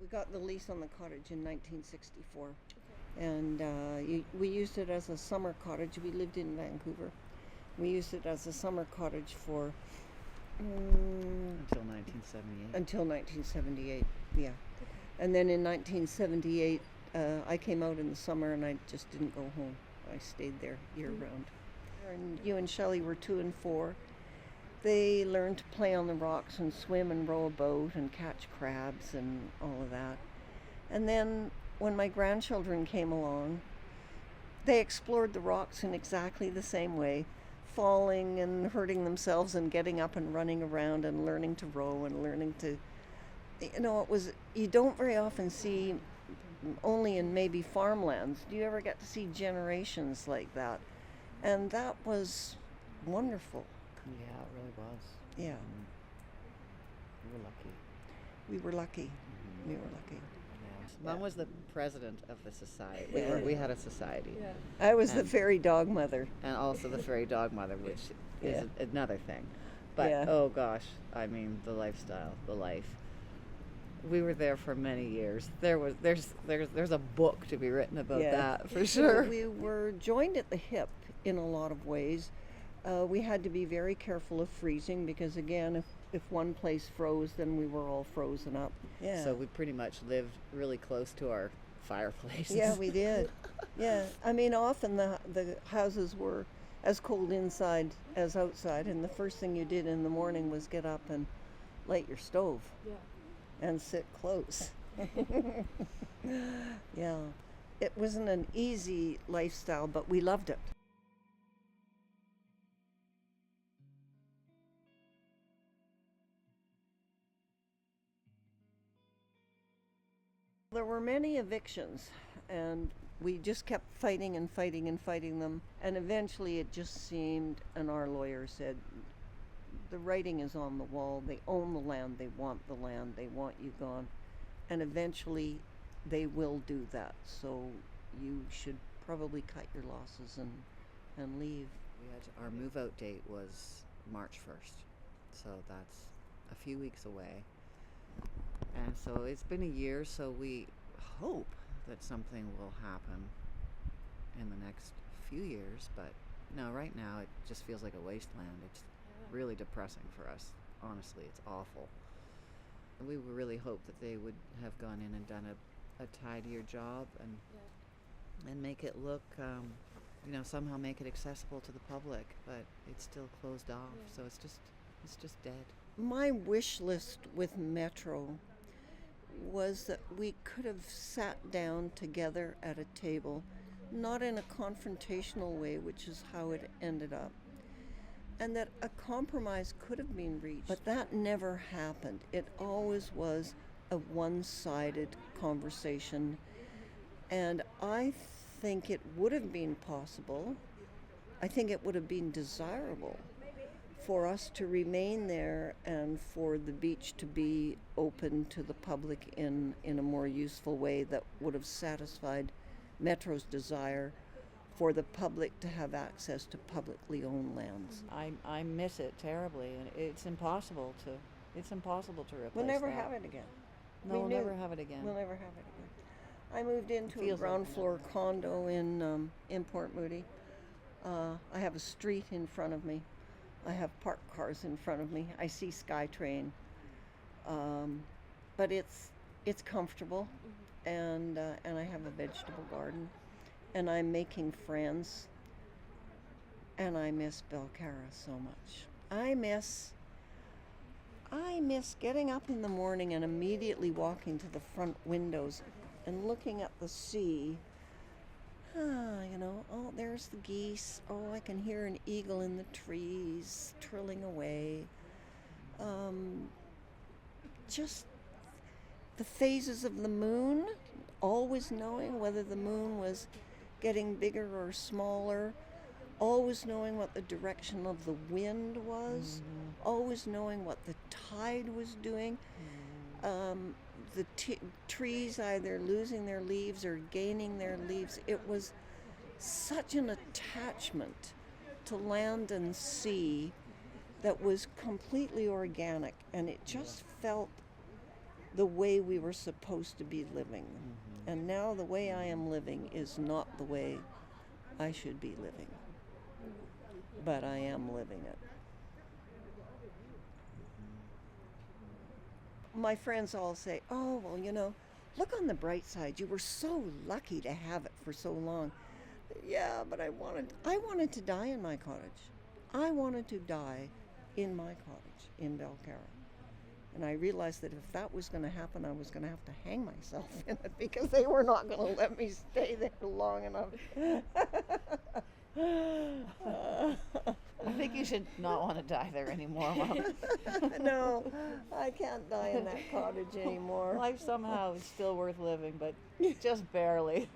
We got the lease on the cottage in 1964, and we used it as a summer cottage. We lived in Vancouver. We used it as a summer cottage for Until 1978. until 1978. Yeah, and then in 1978, I came out in the summer, and I just didn't go home. I stayed there year round. And you and Shelley were 2 and 4. They learned to play on the rocks and swim and row a boat and catch crabs and all of that. And then when my grandchildren came along, they explored the rocks in exactly the same way, falling and hurting themselves and getting up and running around and learning to row and learning to, you don't very often see, only in maybe farmlands, do you ever get to see generations like that? And that was wonderful. Yeah, it really was. Yeah. We were lucky. We were lucky. We were lucky. Yes. Mom was the president of the society. We had a society. Yeah. I was the fairy dog mother. And also the fairy dog mother, which is another thing. But Yeah. oh gosh, I mean the lifestyle, the life. We were there for many years. There's a book to be written about that for sure. We were joined at the hip in a lot of ways. We had to be very careful of freezing because, again, if one place froze, then we were all frozen up. Yeah. So we pretty much lived really close to our fireplaces. Yeah, we did. Yeah. I mean, often the houses were as cold inside as outside, and the first thing you did in the morning was get up and light your stove and sit close. Yeah. It wasn't an easy lifestyle, but we loved it. There were many evictions, and we just kept fighting and fighting and fighting them, and eventually it just seemed, and our lawyer said, the writing is on the wall, they own the land, they want the land, they want you gone, and eventually they will do that, so you should probably cut your losses and leave. Our move-out date was March 1st, so that's a few weeks away. And so it's been a year, so we hope that something will happen in the next few years. But no, right now it just feels like a wasteland. It's really depressing for us. Honestly, it's awful. We really hope that they would have gone in and done a tidier job and make it look, somehow make it accessible to the public. But it's still closed off, so it's just dead. My wish list with Metro was that we could have sat down together at a table, not in a confrontational way, which is how it ended up, and that a compromise could have been reached. But that never happened. It always was a one-sided conversation, and I think it would have been possible, I think it would have been desirable for us to remain there and for the beach to be open to the public in a more useful way that would have satisfied Metro's desire for the public to have access to publicly owned lands. I miss it terribly, and it's impossible to replace We'll never that. have it again. No, we'll never have it again. We'll never have it again. I moved into a ground floor condo in Port Moody. I have a street in front of me. I have parked cars in front of me. I see SkyTrain, but it's comfortable, and I have a vegetable garden, and I'm making friends, and I miss Belcarra so much. I miss getting up in the morning and immediately walking to the front windows and looking at the sea. Oh, there's the geese. Oh, I can hear an eagle in the trees trilling away. Just the phases of the moon, always knowing whether the moon was getting bigger or smaller, always knowing what the direction of the wind was, always knowing what the tide was doing. The trees either losing their leaves or gaining their leaves. It was such an attachment to land and sea that was completely organic, and it just felt the way we were supposed to be living. And now the way I am living is not the way I should be living. But I am living it. My friends all say, oh, well, you know, look on the bright side. You were so lucky to have it for so long. Yeah, but I wanted to die in my cottage. I wanted to die in my cottage in Belcarra. And I realized that if that was going to happen, I was going to have to hang myself in it because they were not going to let me stay there long enough. I think you should not want to die there anymore, Mom. No, I can't die in that cottage anymore. Life somehow is still worth living, but just barely.